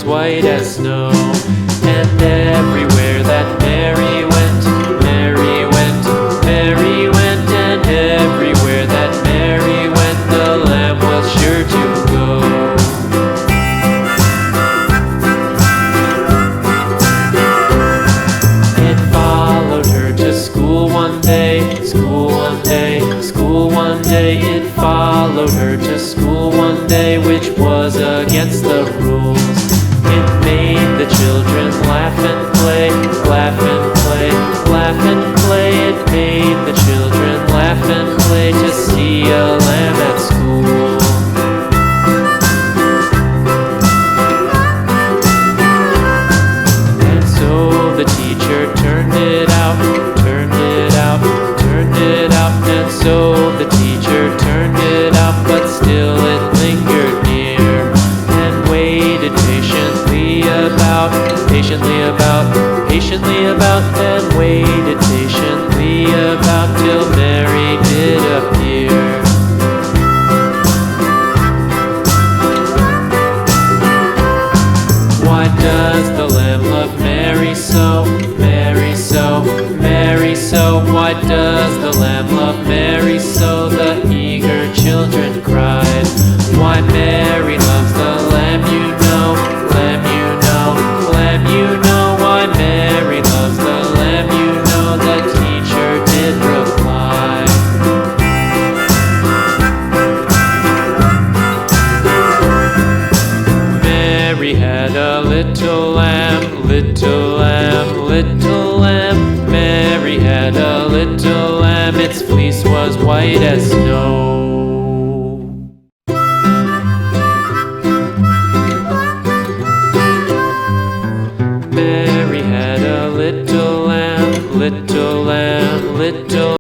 white as snow. And everywhere that Mary went, Mary went, Mary went, and everywhere that Mary went, the lamb was sure to go. It followed her to school one day, school one day, school one day. It followed her to school one day, which was against the rules. It made the children laugh and play, laugh and play, laugh and play. It made the children laugh and play to see a lamb at school. And so the teacher turned it out, turned it out, turned it out. And so the teacher turned it out, but still it lingered near and waited patiently about, patiently about, patiently about, and waited patiently about till Mary did appear. Why does the lamb love Mary so, Mary so, Mary so? Why does the lamb love Mary so? The eager children cried. Why Mary loves the lamb, you know, lamb, you know, lamb, you know. Why Mary loves the lamb, you know, the teacher did reply. Mary had a little lamb, little lamb, little lamb. Mary had a little lamb, its fleece was white as snow. Mary had a little lamb, little lamb, little